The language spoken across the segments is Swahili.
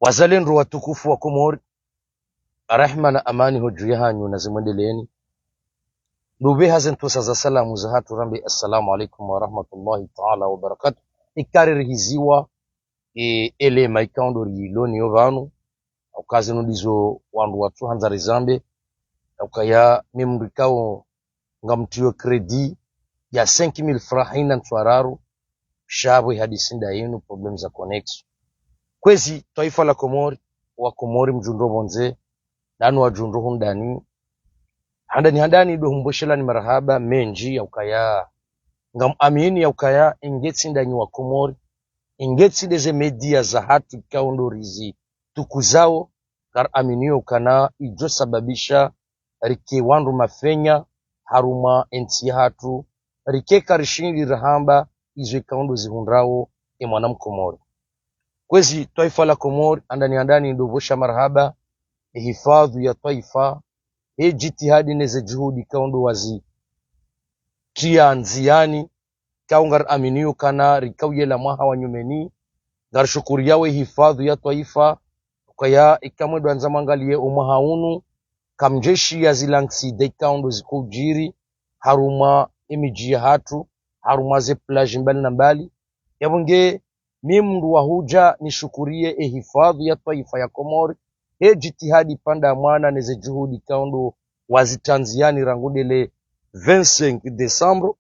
Wazalendo watukufu wa Komori, rehma na amani hujuu yanyu na zimwendeleeni. Ndugu hazentusa za salamu za hatu rambi, assalamu alaikum wa rahmatullahi ta'ala wa barakatuh. Ikaririhiziwa ele maikando riloni yovanu aukazi nudizo wandu watu hanzari zambe aukaya mimrikao ngamtiyo kredi ya 5,000 frahina ntwararu shabwe hadisinda yenu problem za konexo kwezi taifa la Komori wa Komori mjundo bonze nanu wa jundo hundani handani do humboshela ni marahaba menji ya ukaya ngam amini ya ukaya ingetsi ndani wa Komori ingetsi deze media za hatu kaundorizi tukuzao kar aminio kana ijo sababisha rike wandu mafenya haruma enti hatu rike karishindi rahamba izo kaundo zihundrao mwana Mkomori kwezi taifa la Komori andani ndovosha marhaba hifadhi ya taifa jitihadi neze juhudi kaundo wazi tia nziani kaungar aminio kana rikauye la maha wa nyumeni gar shukuri yawe hifadhi ya taifa kaya ikamwedo anzamangalie umahaunu kamjeshi ya zilangsi de kaundo zikujiri haruma imiji ya hatu haruma ze plage mbali na mbali yabunge mimndu wa huja nishukurie hifadhi ya taifa ya Komori jitihadi panda mwana neze juhudi kaundo wazitanziani rangudele 25 Desembre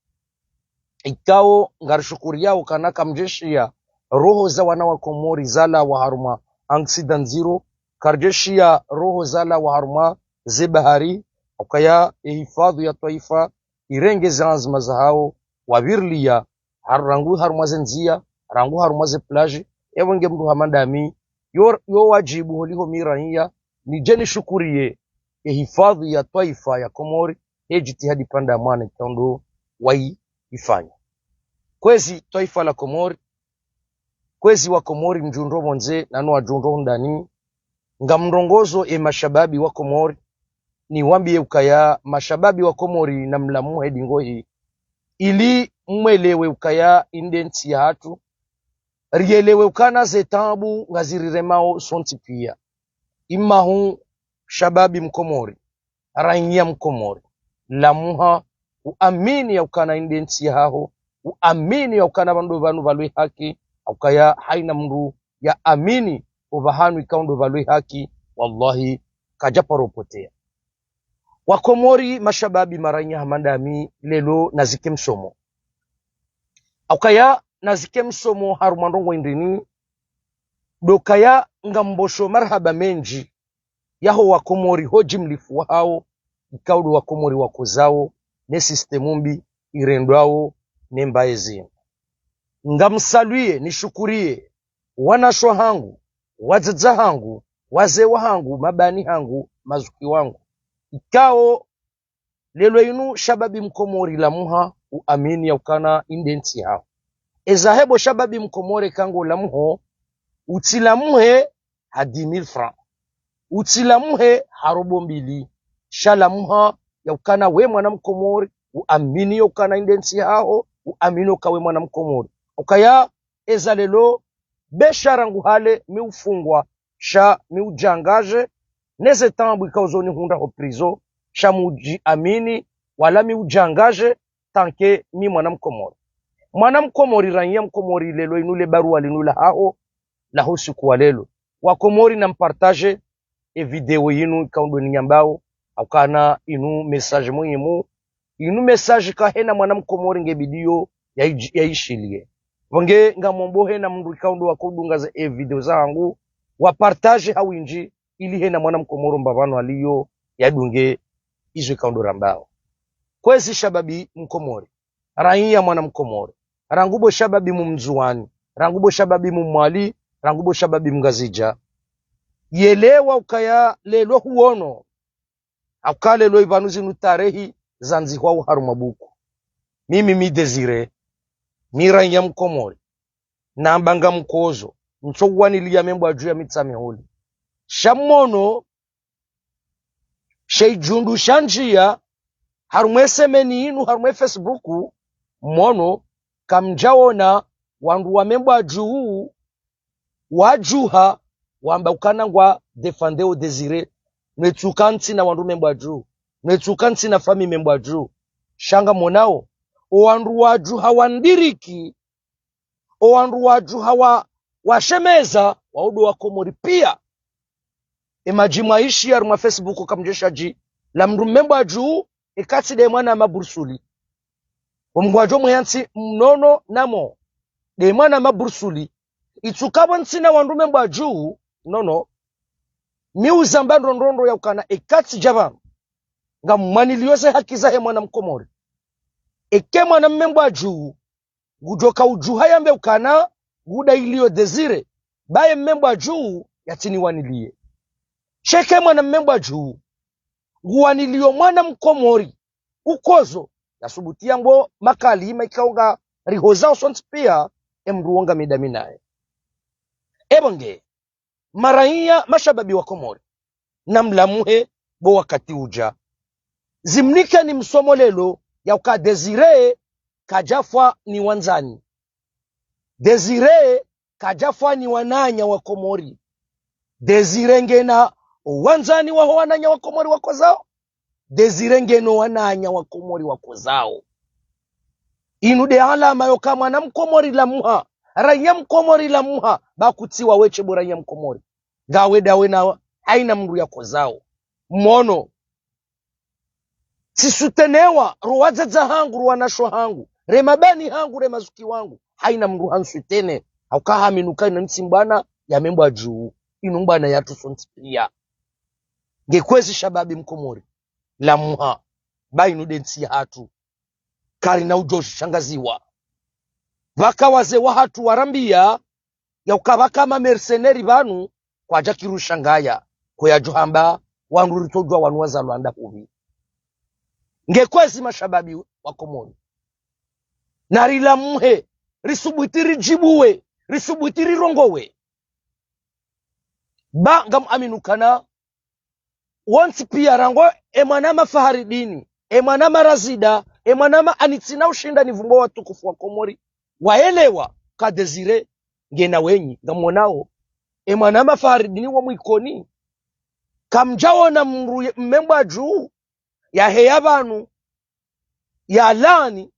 ikao ngarishukuri yao kana kamjeshi ya roho za wana wa Komori zala wa haruma accident zero karjeshi ya roho zala wa haruma zebahari ukaya hifadhi ya taifa irenge zanzima za hao wabirlia harangu haruma zenzia rangu haruma ze plage ewenge mdu hamandami yo wajibu holiho mirahia ni jeni shukurie hifadhi ya taifa ya Komori jitihadi panda mwana kaundo wai ifanya kwezi taifa la Komori kwezi wa Komori mjundo monze nanu wa jundo ndani ngamrongozo mashababi wa Komori ni wambie ukaya mashababi wa Komori na mlamu hedingohi ili mwelewe ukaya indenti ya hatu rielewe ukana zetabu ngaziriremao sonti pia imahu shababi Mkomori rainya Mkomori lamuha uamini ya ukana indenti ya haho uamini ya ukana bandu vanu valui haki ukaya haina mndu ya amini ubahanu ikaundo valui haki wallahi kajaparopotea wa Komori mashababi maranya hamandami lelo nazike msomo ukaya nazike msomo harumandongo indini dokaya ngambosho marhaba menji yaho wa Komori hoji mlifu hao ikaudo wa Komori wakozao ne sistemumbi irendwao nembaezi ngamsaluye nishukurie wanasho hangu wadzadza hangu wazee hangu mabani hangu mazuki wangu ikao lelo inu shababi Mkomori la muha uamini ya ukana indenti hao ezahebo shababi Mkomori kango la muho utilamuhe hadi 1000 francs utilamuhe harobo mbili shalamuha ya ukana we mwana Mkomori uamini ya ukana indenti hao uamini ukawe mwana Mkomori ukaya ezalelo besharangu hale miufungwa sha miujangaje neze tambu ikauzoni hunda ho prizo sha muji amini wala miujangaje tanke mi mwana Mkomori ranya Mkomori lelo inule barua linula hao la husiku wa lelo wa Komori na mpartage video yinu ikaundo ni nyambao aukana inu message muhimu inu message kahena mwana Mkomori ngebidio ya ishilie wange ngamombo hena mndu ikaundo wakudunga za video zangu wa partage hawinji ili hena mwana Mkomoro mbavano aliyo yadunge izo ikaundo rambao kwezi shababi Mkomori raia mwana Mkomori rangubo shababi mumzuani rangubo shababi mumwali rangubo shababi mgazija yelewa ukaya lelo huono akale lo ivanuzi nutarehi zanzihwa harumabuku mimi midezire miranya Mkomori nambanga mkozo mchogwani liya membo ajua mitsame huli shamono sheijundu shanjia harumwesemeni inu harume Facebook mono kamjaona wandu wa membo ajuu wajuha wamba ukanangwa defendeo desire netsukanti na wandu membwa juu netsukanti na fami membwa juu shanga monao owandu waju hawandiriki owandu waju hawa washemeza waudo wa Komori pia emajimwa ishi ya ruma Facebook kamjeshaji la mndu membwa juu ikati de mwana mabursuli omgwajo mwansi mnono namo de mwana mabursuli itukabo ntsina wandu membwa juu nono miuza mbandondondo ya ukana ikati java nga mwaniliose haki zahe mwana mkomori eke mwana membwa juu gujoka ujuha yambe ukana guda ilio desire baye membwa juu yatini wanilie sheke mwana membwa juu guwanilio mwana mkomori ukozo yasubutia mbo makali maikaunga rihoza usonti pia emruonga midaminae ebonge maraiya mashababi wa Komori na mlamuhe bo wakati uja zimnika ni msomo lelo ya uka desire kajafwa ni wanzani desire kajafwa ni wananya wa Komori desire ngena wanzani wa wananya wa Komori wako zao desire ngeno wananya wa Komori wako zao inude alama yoka mwana mkomori la muha raya mkomori la muha bakutiwa weche bora ya mkomori gawe dawe na haina mndu yako zao mono sisutenewa ruwazaza hangu ruwanashwa hangu remabani hangu remazuki wangu haina mndu hansutene haukaha minukai na ntsimbana ya membwa juu inumbana yatu sontipia ngekwezi shababi mkomori la muha bainu densi hatu kari na ujoshi shangaziwa vaka waze wa hatu warambia ya ukabaka mamerceneri banu kwa jakiru shangaya kwa juhamba wandu ritojwa wanuwaza luanda huvi ngekwezi mashababi wa Komori na rilamuhe risubutiri jibuwe risubutiri rongowe ba ngam aminukana wansi pia rango emanama faharidini emanama razida emanama anitsina ushinda ni vumbo watukufu wa Komori waelewa ka desire ngena wenyi ngamonao emanama faharidini wa mwikoni kamjao na mmembwa juu ya heya banu ya lani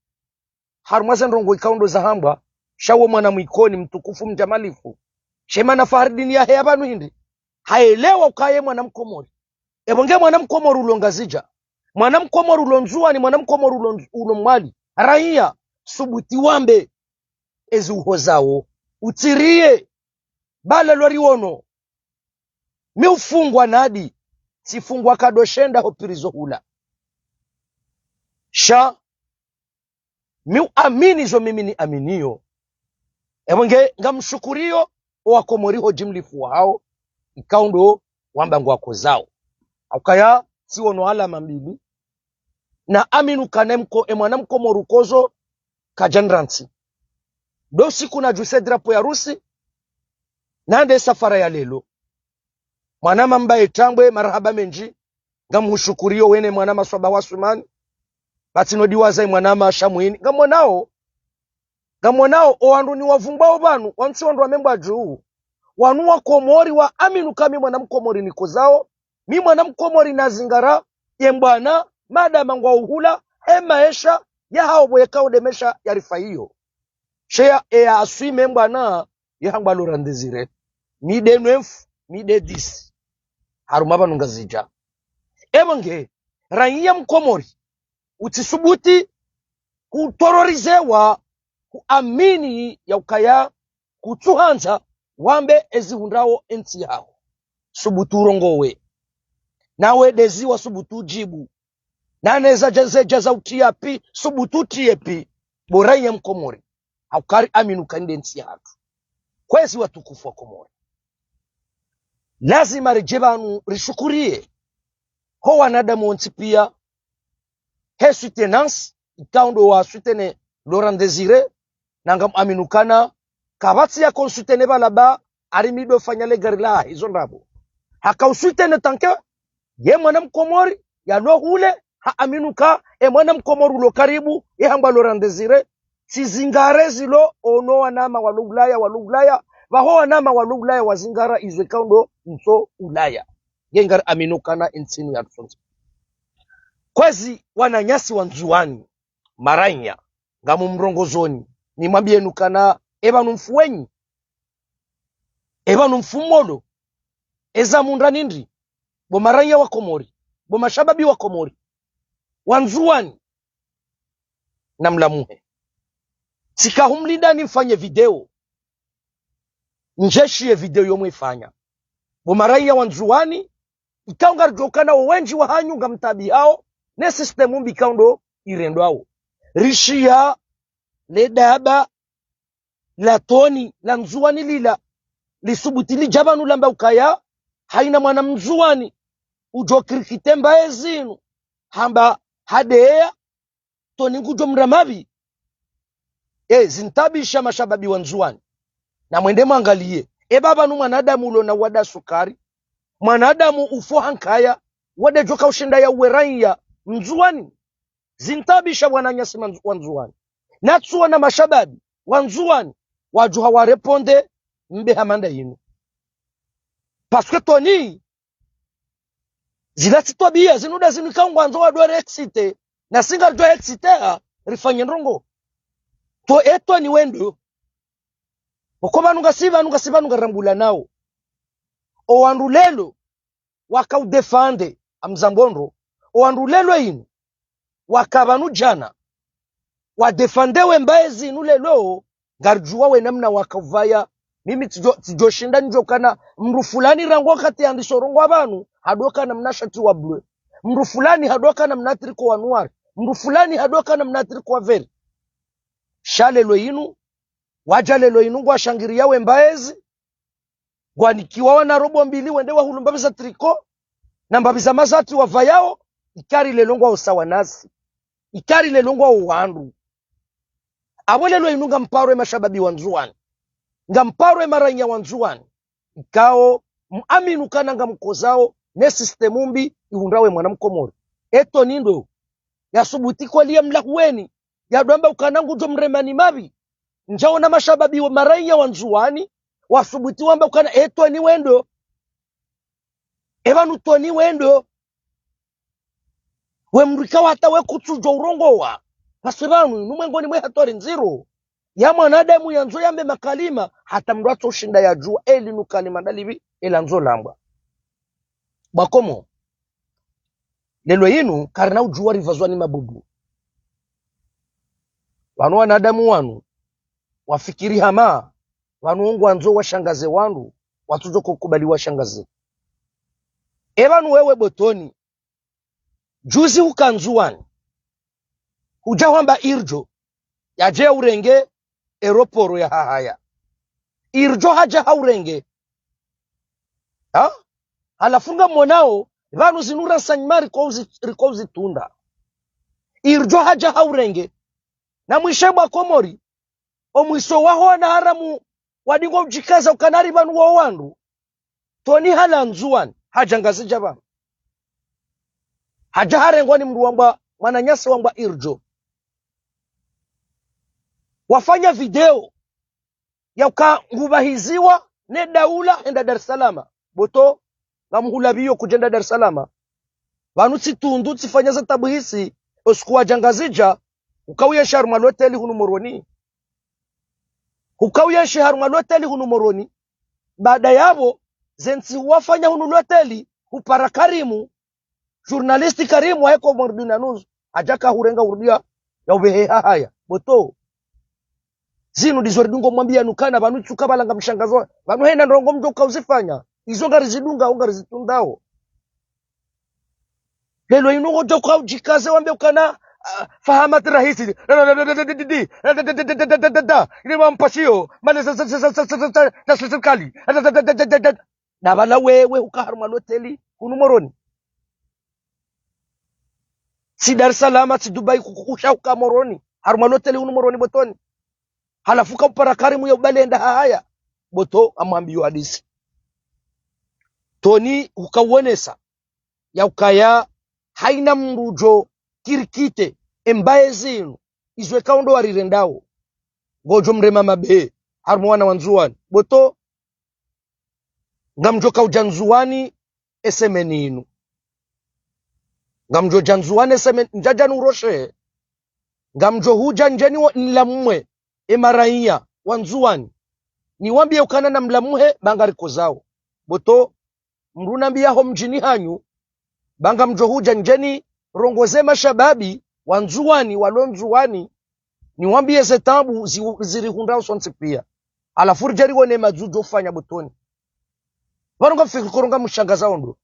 harumwaza ndongo ikaundo za hamba shawo mwana mwikoni mtukufu mjamalifu shema na faharidini ya heya banu hindi haelewa ukaye mwana mkomori ebonge mwana mkomori ulongazija mwana mkomori ulonzua ni mwana mkomori ulomwali raia subuti wambe ezi uhozao utirie bala lori wono mi ufungwa nadi sifungwa kadoshenda hopirizo hula sha mi amini zo mimi ni aminio ebonge ngamshukurio wa Komori ho jimlifu hao ikaundo wamba ngwako zao akaya siwono alama mbili na aminu kanemko emwana mkomoru kozo kajandransi do siku na juse drapo ya rusi nande safara ya lelo mwanama mbaye tangwe marhaba menji ngamushukurio wene mwanama swaba wasumani batino diwaza mwanama shamuini ngamonao owandu ni wavumbao banu wansi wandu wamembwa juu wanu wa Komori wa aminu kami mwana mkomori niko zao mi mwana mkomori na zingara yembwana madama ngwa uhula maisha ya hao boyeka udemesha yarifa hiyo shea asui membwana ya hangwa lorandezire ni de 9 ni de 10 harumaba nungazija ebonge raia mkomori utisubuti kutororizewa kuamini ya ukaya kutuhanza wambe ezihundrawo enti yao subutu rongowe nawe deziwa subutu jibu naneza jaza utia pi subutu tie pi boraia mkomori haukari aminu kande enti yatu kwezi watukufu wa Komori lazima rejebanu rishukurie ho wanadamu onti pia he sutenance ikaundo wa sutene Laurent Desire nangam aminukana kabati ya konsutene balaba arimido fanyale garila hizo ndabo haka usutene tanke ye mwana mkomori ya no hule ha aminuka mwana mkomori ulo karibu ye hamba Laurent Desire sizingare zilo ono wanama walugulaya vahoa nama wanu Ulaya wazingara izwe kaundo nso Ulaya gengar aminukana insinu ya tufunzi kwezi wananyasi wanzuani maranya ngamu mrongozoni ni mwambie nukana eba numfuwenyi eba numfumolo eza munda nindri bo maranya wa Komori bo mashababi wa Komori wanzuani na mlamuhe sikahumlinda ni mfanye video njeshi video yomwe ifanya bo maranya wanzuani ikaunga jokana wenji wa hanyu ngamtabi hao ne systemu mbikaundo irendo hao rishia le daba la toni la mzuani lila lisubutili jabanu lamba ukaya haina mwana mzuani ujokirikite mbaye zinu hamba hadea toni ngujo mramabi zintabisha mashababi wa mzuani na mwende mwangalie baba nu mwanadamu ulo na wada sukari mwanadamu ufo hankaya wade joka ushinda ya uweraiya mzuani zintabisha wananyasi wanzuani natsuwa na mashababi wanzuani wajuha wareponde mbe hamanda yinu paske toni zilati tobia zinuda zinikaungwa nzo wadware exite na singa dwa exite rifanye ndrongo to eto ni wendo okoba nunga siba nunga rambula nao o wandulelo wakaudefande amzambonro o wandulelo inu wakabanu jana wadefandewe mbaye zinu lelo garjuwa we namna wakavaya mimi tijoshinda njokana mru fulani rango kati andishorongo abanu hadoka na mnashati wa blue mru fulani hadoka na mnatriko wa noir mru fulani hadoka na mnatriko wa vert shalelo inu wajalelo inu ngwa shangiria we mbaezi gwanikiwa wana robo mbili wende wa hulumbabiza triko na mbabiza mazati wa vayao ikari lelongwa usawa nasi ikari lelongwa uwandu awelelo inu ngamparwe mashababi wanzuani ngamparwe maranya wanzuani ikao muaminu kana ngamkozao ne systemumbi ihundawe mwana mkomori eto nindo yasubutiko liya mlahuweni yadwamba ukanangu jo mremani mabi njao na mashababi wa maranya wanzuani wasubuti wamba ukana eto ni wendo ebanu to ni wendo we mrika wata we kutsujo urongowa pasebanu numwengoni mwe hatori nziro ya mwanadamu yanzo yambe makalima hata mrwato ushinda ya jua eli nukalima dalibi elanzo lambwa bakomo lelo yinu karna ujua rivazwani mabubu wanu wanadamu wanu wafikiri hama wanu ungu wanzo washangaze wandu watuzo kukubali washangaze ebanu wewe botoni juzi ukanzuani hujawamba irjo yaje urenge eroporo ya hahaya irjo haja haurenge halafunga mwanao vanu zinura sanyimari rikouzi tunda irjo haja haurenge na mwishebwa Komori omwiso waho na haramu wadingo ujikaza ukanari vanu wa wandu toni hala nzuani haja ngazija vanu haja harengwa ni mru wamba mwananyasi wamba irjo wafanya video ya ukangubahiziwa ne daula enda Dar es Salaam boto ngamuhulabiyo kujenda Dar es Salaam vanu tsitundu tsifanya za tabuhisi osikuwa jangazija ukawuye sharu maloteli hunu moroni ukawuye sharu maloteli hunu moroni baada yabo zensi wafanya hunu loteli upara Karimu journalisti Karimu haiko mordina nuzu ajaka hurenga urdia ya ubehe haya boto zinu dizoridungo mwambia nukana vanu tsukabalanga mshangazo vanu hena ndongo mjoka uzifanya izo ngari zidunga au ngari zitundao lelo inungo joka ujikaze wambe ukana fahamat rahisi ni mampasio male za serikali na bala wewe ukaharma hoteli kunumoroni si Dar es Salaam si Dubai kukusha ukamoroni harma hoteli kunumoroni botoni halafuka upara Karimu ya ubalenda haya boto amwambiyo hadisi toni ukawonesa ya ukaya haina mrujo kirikite embaye zinu izwe kaundo warirendao gojo mrema mabe harmwana wanzuani boto ngamjoka ujanzuani esemeninu ngamjo janzuani esemen njajanu uroshe ngamjo huja njeni wa nlamwe emaraia wanzuani niwambie ukana na mlamuhe bangariko zao boto mrunambia ho mjini hanyu banga mjo huja njeni rongoze mashababi wanzuani walonzuani niwambie zetabu zirihundao sonsi pia alafuri jari wone mazujo ufanya botoni wanu nga mfikiru koronga mshangaza ondo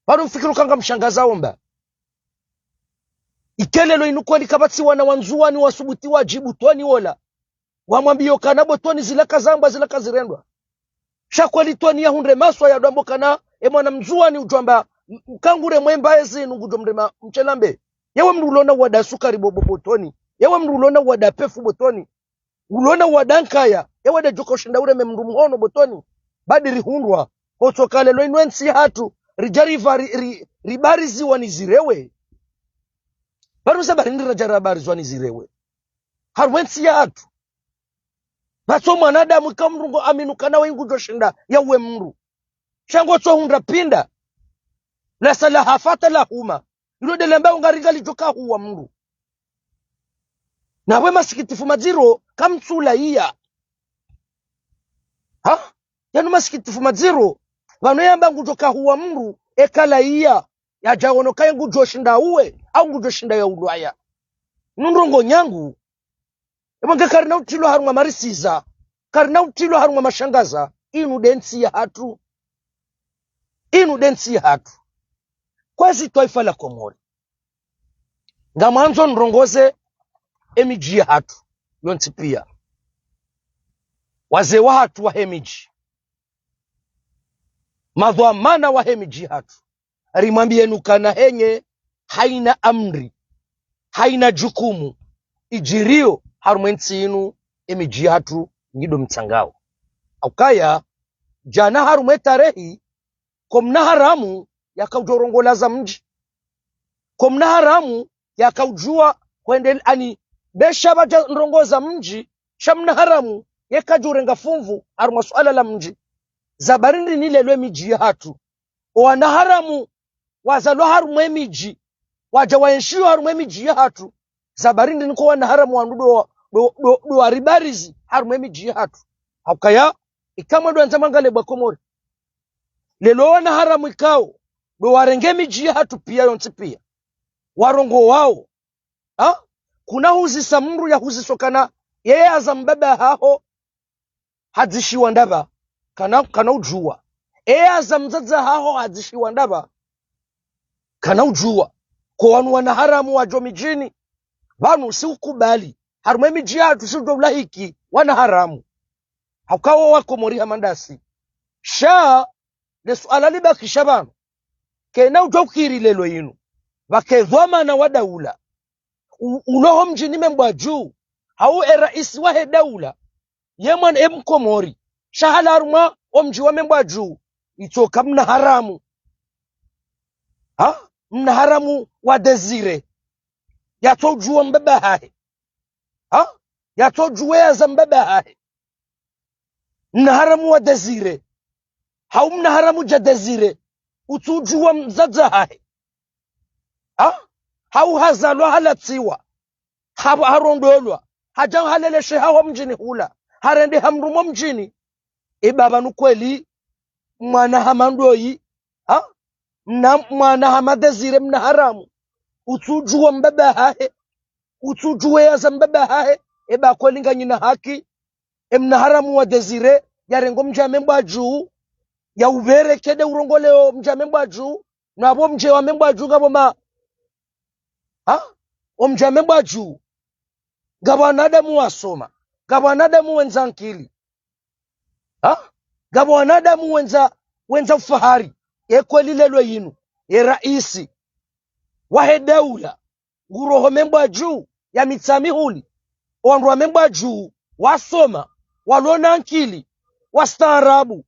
wanu mfikiru kanga mshangaza omba ikelelo inukweli kabatsi wana wanzuani wasubuti wajibu toni wola wamwambio kana botoni zilaka zamba zilaka zirendwa shakweli toni ya hundre maswa ya dambo kana mwana mzuani ujwamba mkangure mwemba ezi nungujo mrema mchelambe yewe mrulona wada sukari botoni yewe mrulona wada pefu botoni ulona wadankaya yewe de joko shinda ure memrumuhono botoni badiri hundwa otokale lo inwensi hatu rijariva ribari ziwa nizirewe baru sabari ndira jarabari ziwa nizirewe harwensi hatu bato mwanadamu kamrungo aminuka nawe ingujo shinda yawe mru shango to hundra pinda la salaha fata la huma ilo de lemba ungaringa lijoka huwa mru na we masikitifu maziro kamtsula iya ha yanu masikitifu maziro vano yamba ngujoka huwa mru ekala iya ya jawono kaya ngujo shinda uwe au ngujo shinda ya ulwaya nunrongo nyangu emange karina utilo harunga marisiza karina utilo harunga mashangaza inu densi ya hatu kwezi taifa la Komori ngamanzo nrongoze emiji ya hatu yonti pia wazee wa hatu wa hemiji madhamana wa hemiji hatu rimwambie nukana henye haina amri haina jukumu ijirio harumwensi inu emiji hatu ngido mtsangao aukaya jana harumwe tarehi komna haramu yakaujorongola mji komna haramu yakaujua kwende ani besha baja nrongoza mji shamna haramu yakajurenga fumvu harumwa suala la mji zabarindi nilelwe miji hatu wana haramu wazalo harumwe miji waja waenshiyo harumwe miji hatu zabarindi niko wana haramu wandudo do aribarizi harumwe miji hatu haukaya ikamwa do anzamangale bwa Komori lelo wana haramu ikao do warenge miji hatu pia yonti pia warongo wao ha kuna huzi samru ya huzi sokana yeye azambaba haho hadzishiwa ndaba kana ujua yeye azamzaza haho hadzishiwa ndaba kana ujua kwa wanu wana haramu wajo mijini vanu si ukubali harumwe miji hatu sido ulahiki wana haramu haukawa wako Komori hamandasi shaa lesuala libakisha vanu kena ujokiri lelo inu vakezwama na wadaula uloho mjini membwa juu hau raisi wahe daula yemwan Komori shahala harumwa omji wa membwa juu itoka mna haramu ha mna haramu wa Desire yatojua mbaba hahe ha yatojua ya zambaba hahe mna haramu wa Desire hau mna haramu ja Desire utujua mzaza hahe ha hau hazalwa halatiwa harondolwa hajan haleleshe hawa mjini hula harende hamrumo mjini baba nukweli mwana hamandoyi ha mwana hamadezire mna haramu utujua mbaba hahe utujua ya zambaba hahe kweli nganyina haki mna haramu wa Desire yarengo mjame mbwa juu ya ubere kede urongoleo mjame mbwa juu nabo mje wa mbwa juu gabo ma ha omjame mbwa juu gabo anadamu wasoma gabo anadamu wenza nkili ha gabo anadamu wenza ufahari kweli lelo yinu raisi wahe daula nguroho membwa juu ya mitsami huli wandu membwa juu wasoma walona nkili wastaarabu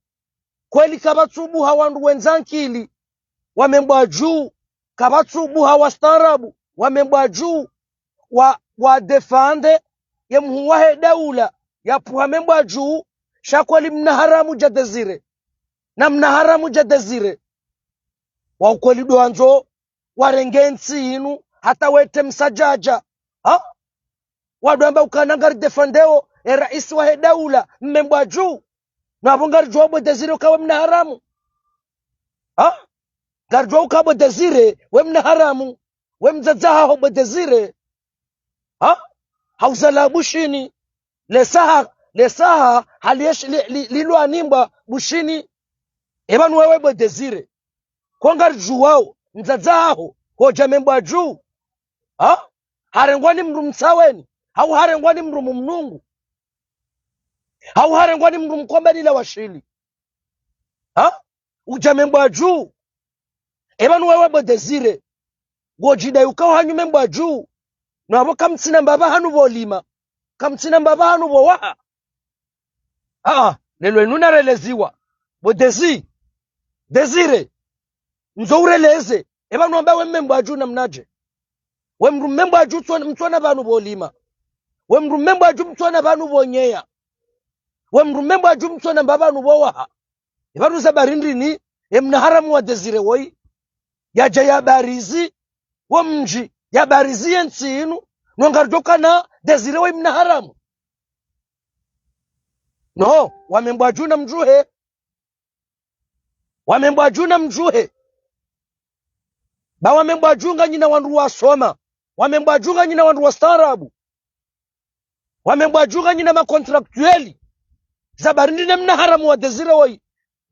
kweli kabatsubu hawandu wenza nkili wamembwa juu kabatsubu hawastaarabu wamembwa juu wa defande yemhuwahe daula yapuha membwa juu shakweli mna haramu ja Desire na mna haramu jadezire wa ukweli doanzo warengensi inu hata wete msajaja wadwamba ukanangari defandeo raisi wa daula mmembwa juu na abongari jwa bodezire ukawe mna haramu garjwa ukabo dezire we mna haramu we mzazaha ho bodezire hauzala bushini lesaha haliesh lilo animba bushini ebanu wewe bodezire kongar juwao mzazaho hoja membwa juu harengwani mru msaweni hau harengwani mru mnungu hau harengwani mru mkombeni la washili uja membwa juu ebanu wewe bodezire gojida ukao hanyu membwa juu na abo kamtsina mbaba hanu bolima kamtsina mbaba hanu bowa lelo inuna releziwa bodezi desire nzoureleze ebanu ambaye membwa juu na mnaje we mru membwa juu mtsona banu bolima we mru membwa juu mtsona banu bonyeya we mru membwa juu mtsona mbaba hanu bowa ebanu zabarindini emna haramu wa desire woi yaja ya barizi wa mji ya barizi yensinu nongarjoka na desire wa mna haramu no wamembwa juu na mjuhe wamembwa juu na mjuhe ba wamembwa juu nganyina wandu wasoma wamembwa juu nganyina wandu wastaarabu wamembwa juu nganyina makontraktueli zabarindi na mna haramu wa desire woi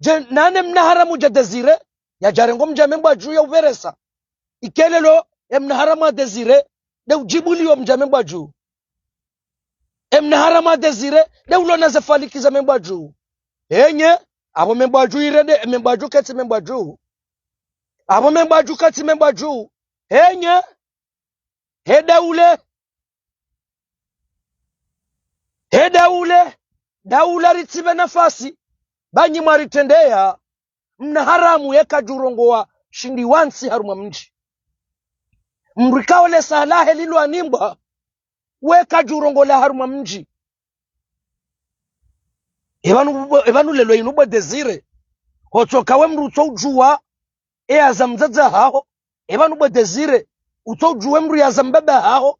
je nane mna haramu ja desire ya jarengo mja membwa juu ya uveresa ikelelo emna harama desire de ujibuliwa mja membwa juu emna harama desire de ulona zafalikiza membwa juu enye abo membwa juu irede membwa juu kati membwa juu abo membwa juu kati membwa juu enye daula ritibe nafasi banyi mwaritendea mna haramu yeka jurongowa shindi wansi haruma mji mrikao le salahe lilo animba weka jurongo la haruma mji ebanu lelo inubwa desire hotoka we mru utojua azamzaza hao ebanu bwa desire utojua mru yazambaba hao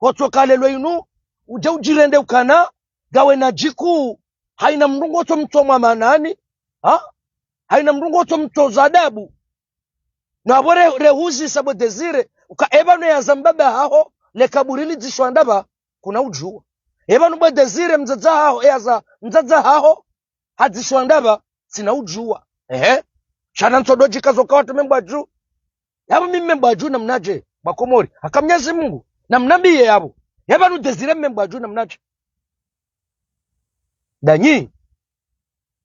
hotoka lelo inu uje ujirende ukana gawe na jiku haina mrungo to mtomwa manani haina mrungo to mtoza adabu na bore rehuzi sabo desire uka ebanu ya zambaba hao le kaburili zishwandaba kuna ujua ebanu bwa desire mzaza hao eaza mzaza hao hadzishwandaba sina ujua chana ntodoji kazo kwa watu membwa juu yabo mimi membwa juu na mnaje bakomori akamnyazi Mungu na mnambie yabo ebanu desire membwa juu na mnaje danyi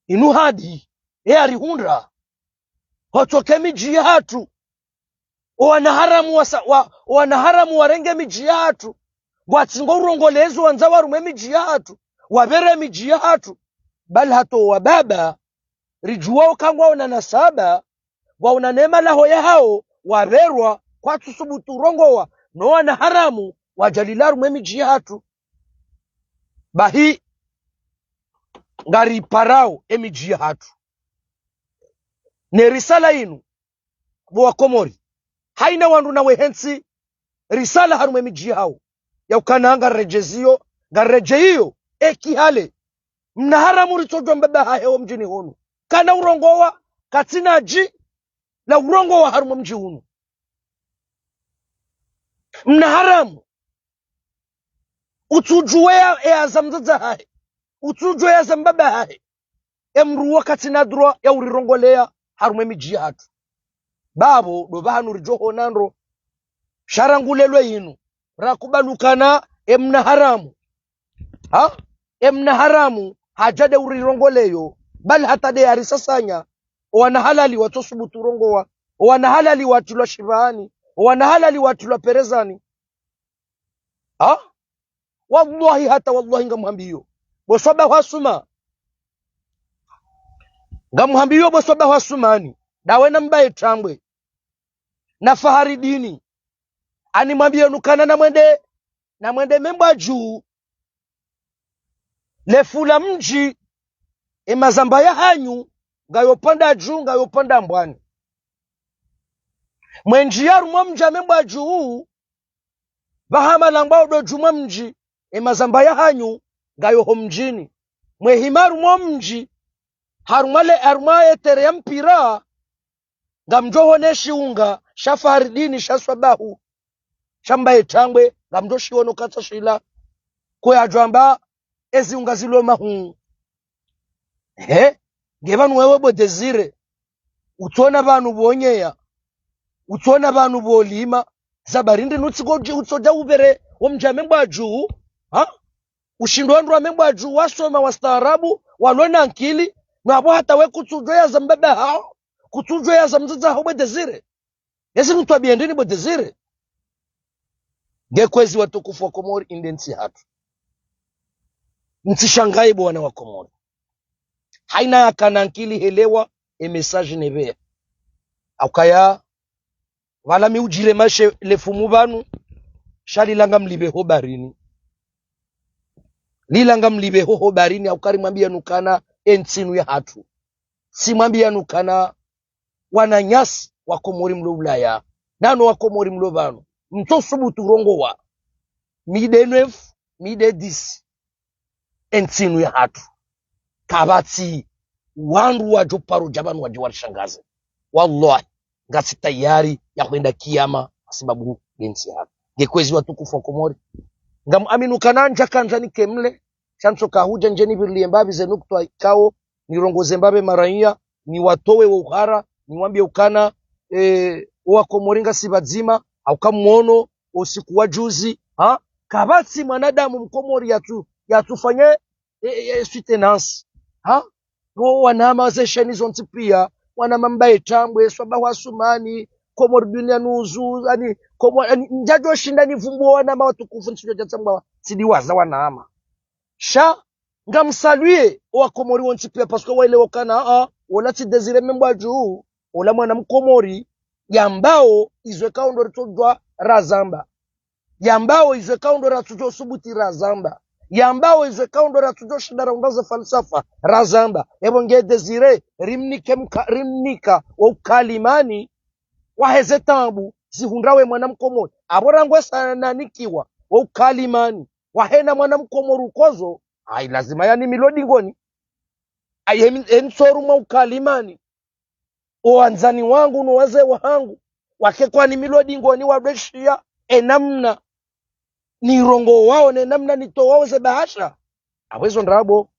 inu hadi arihundra hotoke miji hatu wanaharamu warenge miji hatu watsingo urongolezo wanza warume miji hatu wabere miji hatu bali hato wababa rijuwao kangwa una nasaba wa una neema laho ya hao waberwa kwa tusubutu urongowa no wanaharamu wajalilaru miji hatu bahi ngari parao emiji hatu ne risala inu bwa komori haina wandu na wehensi risala harume miji hao ya ukananga rejezio ngarejeio ekihale mna haramu ritojwa mbaba hao mjini honu kana urongowa katina ji la urongowa harume mji honu mna haramu utujuwea azamzaza hae utujwe ya zambaba hae emru wakati nadro ya urirongolea harume miji hatu babo do bahanu rijoho nandro sharangulelwe inu rakubalukana emna haramu hajade urirongoleyo bali hata de arisasanya wana halali watosubutu rongowa wana halali watulwa shivani wana halali watulwa perezani wallahi hata wallahi ngamwambiyo bosoba wasuma ngamuhambiyo bosoba wasumani dawe na mbaye tambwe na fahari dini animwambie nukana na mwende membwa juu lefula mji emazamba ya hanyu ngayopanda juu ngayopanda mbwani mwenjia rumwa mja membwa juu bahama langba do jumwa mji emazamba ya hanyu ngayoho mjini mwehimaru mwa mji harumwa etere ya mpira ngamjoho neshi unga shafaridini shaswabahu shamba etangwe ngamjoshi wono kata shila kwa ajwamba ezi unga zilo mahu ngevanu wewe bo desire utona banu bonyeya utona banu bolima zabarindi nutsigoji utsoja ubere womjame mbwa juu ushindwa ndu amembwa juu wasoma wastaarabu walona nkili nabo hata we kutsujoya za mbaba hao kutsujoya za mzaza hao bo desire yesi mtu abiendeni bo desire ngekwezi watukufu wa Komori indensi hatu msishangae bwana wa Komori haina akanankili helewa message nebea akaya wala miujile mashe lefumu banu shali langa mlibeho barini lilanga mlibeho barini aukari mwambia nukana ensinu ya hatu si mwambia nukana wananyasi wa Komori mlo Ulaya nano wa Komori mlo banu mto subutu rongo wa mide 9 mide 10 ensinu ya hatu kabati wandu wajo paro jabanu wajo warishangaze wallahi ngasi tayari ya kwenda kiyama sababu densi hapa ngekwezi watukufu wa Komori ngam aminu kananja kanjani kemle chanso kahuja njeni birlie mbabi zenukto ikao nirongoze mbabe maraia ni watowe wa uhara niwambie ukana wa Komori ngasi badzima au kamuono usiku wa juzi kabati mwanadamu mkomori yatufanye suitenance wanama zesheni zonti pia wanama mbaye tambwe swaba wasumani Komori dunia nuzu yani Komori njajo shinda ni vumbu wanama watukufu nchijo jatamba sidiwaza wanama sha ngamsaluye wa Komori wonti pia pasko wale wakana wala ti desire membwa juu wala mwana mkomori yambao izweka ndo tojwa razamba yambao izweka ndo ratujo subuti razamba yambao izweka ndo ratujo shidara undaza falsafa razamba ebo nge desire rimnika wa ukalimani wa hezetambu zihundrawe mwana mkomori aborangwe sana nikiwa wa ukalimani wa hena mwana mkomori ukozo lazima yani milodi ngoni ensoru mwa ukalimani oanzani wangu no wazee wangu wake kwa ni milodi ngoni wadeshia enamna ni rongo wao ne namna nito wao ze bahasha awezo ndrabo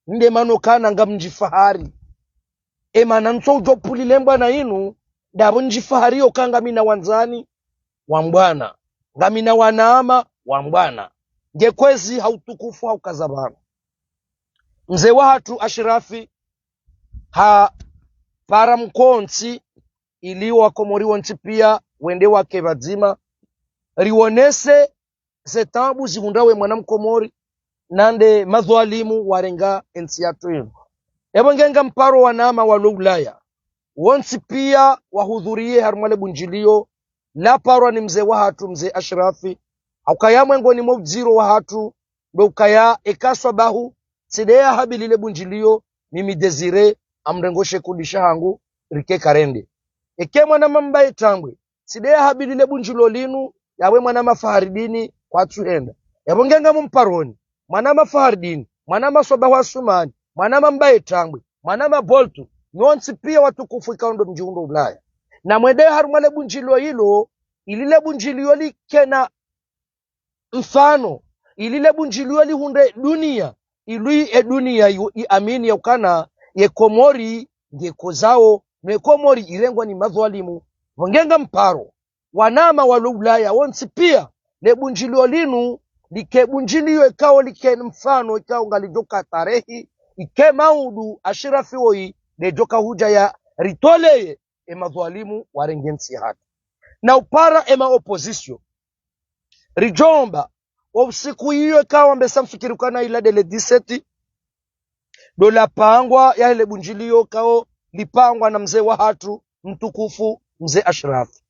nde manokana ngamjifahari emana nso ujopuli lemba na inu dabo njifahari okanga mina wanzani wa mbwana ngamina wanaama wa mbwana ngekwezi hautukufu haukazabana mzee watu Ashirafi para mkonsi iliwa Komori wonti pia wende wake bazima rionese zetambu zihundawe mwana mkomori nande madhwalimu warenga ensi yatu ino ebo ngenga mparo wanama wa Ulaya wonti pia wahudhurie harumale bunjilio la parwa ni mzee watu mzee Ashirafi aukayamwe ngoni mobziro watu ndo ukaya ekaswa bahu sidea habilile bunjilio mimi desire amrengoshe kudisha hangu rike karende eke mwana mambaye tangwe sidea habilile bunjilo linu yawe mwana mafaharidini kwa tuhenda yabongenga mumparoni mwana mafaharidini mwana masoba wa sumani mwana mambaye tangwe mwana maboltu nyonsi pia watukufu ikaondo mjiundo Ulaya na mwede harumale bunjilo hilo ilile bunjilio likena mfano ilile bunjilio lihunde dunia ilui dunia amini ya ukana ye Komori ngeko zao ne Komori irengwa ni madhwalimu vongenga mparo wanama wa Ulaya wonsi pia le bunjilio linu like bunjilio ikao like mfano ikao ngalijoka tarehi ike maudu Ashirafi woi de joka huja ya ritoleye madhwalimu warengensi hata na upara opposition rijomba usiku hiyo ikawa mbesa mfikirukana ila dele 17 dola pangwa ya ile bunjilio kao lipangwa na mzee wa hatu mtukufu mzee Ashirafi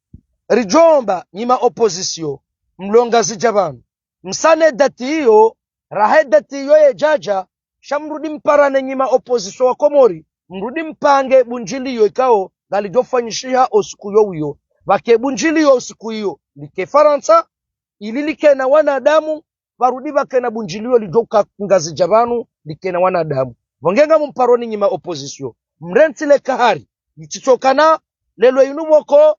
rijomba nyima opposition mlonga zijabanu msane dati hiyo rahe dati hiyo ye jaja shamrudi mparane nyima opposition wa Komori mrudi mpange bunjiliyo ikao galijofanyishiha osiku yo uyo vake bunjiliyo osiku hiyo like Faransa ili like na wanadamu varudi vake na bunjiliyo lijoka ngazi jabanu like na wanadamu vongenga mumparoni nyima opposition mrentile kahari ititokana lelo inumoko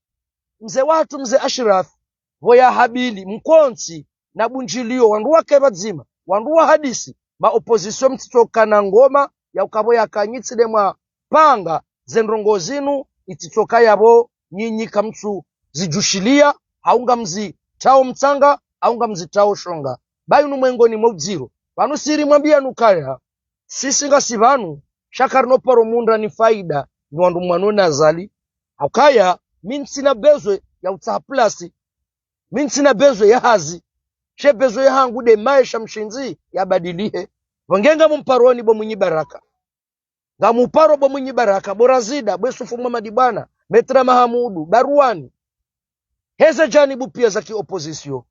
mze watu mze Ashraf voya habili mkonsi na bunjiliyo wandu wake bazima wandu wa hadisi ma opposition mtitokana ngoma ya ukabo ya kanyitsile mwa panga zendrongo zinu ititoka yabo nyinyi kamtsu zijushilia haunga mzi tao mtsanga haunga mzi tao shonga bayu numwengoni mwudziro vanu siri mwambia nukaya sisi ngasi vanu shakarno poro munda ni faida ni wandu mwanona azali haukaya minsina bezwe ya utsaplasi minsina bezwe ya hazi she bezwe ya hangu de maisha mshinzi ya badilihe wangenga mumparoni bo mwenye baraka ngamuparo bo mwenye baraka borazida bwesufu Muhammad Metra Mahamudu Baruani heza janibu pia za ki opposition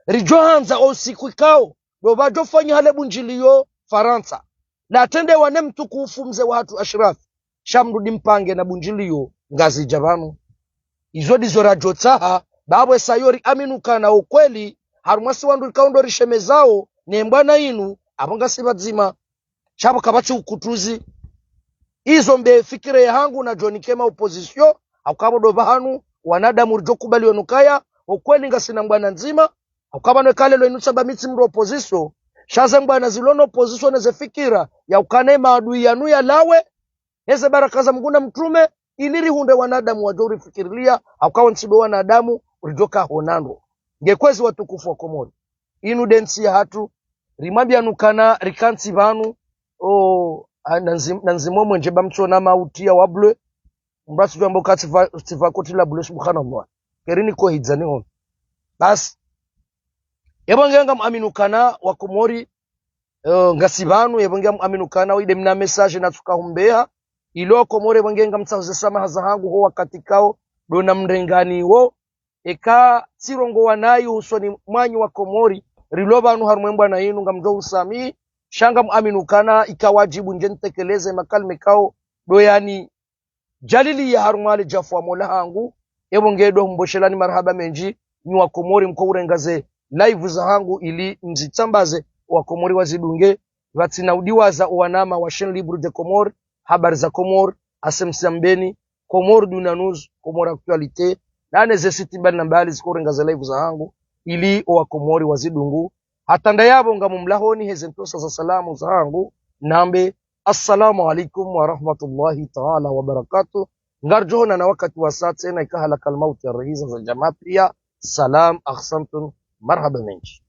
rijohanza osiku ikao do bajofanya hale bunjiliyo Faransa na atende wane mtukufu mze watu Ashraf shamrudi mpange na bunjiliyo ngazi jabanu izo dizo rajotsaha babwe sayori aminuka na ukweli harumasi wandu ikaundo rishemezao ne mbwana inu abonga sibadzima chabo kabachi ukutuzi izo mbe fikire yangu na John Kema opposition akabo do bahanu wanadamu rjokubali onukaya ukweli ngasina mbwana nzima akaba no kale lo inusa bamitsi mro opposition shaza mbwana zilono opposition neze fikira ya ukane maadui yanu ya lawe heze baraka za mguna mtume iliri hunde wanadamu wajori fikirilia akawa nsibe wanadamu urjoka honando ngekwezi watukufu wa Komori inu densi ya hatu rimabia nukana rikansi vanu o nanzimo mwenje bamchona mautia wabwe mbrasu jambo katifa kotila bule subhanallah kerini ko hidzani on bas yebongenga aminukana wa Komori ngasibanu yebongenga aminukana ide mna message na tukahumbeha ilo Komori yebongenga mtsaze samaha za hangu ho wakati kao dona mrengani wo eka sirongo wanayo usoni mwanyi wa Komori rilobanu harumwembwa na inu ngamdo usami shanga aminukana ikawajibu njentekeleze makalme kao doyani jalili ya harumali jafu wa mola hangu ebongedo mboshelani marhaba menji ni wa Komori mko urengaze live za hangu ili mzitambaze wa Komori wazidunge vatinaudiwa za uwanama wa Chaîne Libre de Comore habari za Komori asemsambeni Komori Dunanuz Komori Actualité na nezesiti mbali na mbali zikurengaze live za hangu ili wa Komori wazidungu hatanda yabo ngamumlahoni hezentosa za salamu za hangu nambe assalamu alaikum wa rahmatullahi ta'ala wa barakatuh ngarjohona na wakati wa saa tena ikahala kalmauti ya rahiza za jamaa pia salam akhsantun marhaba menji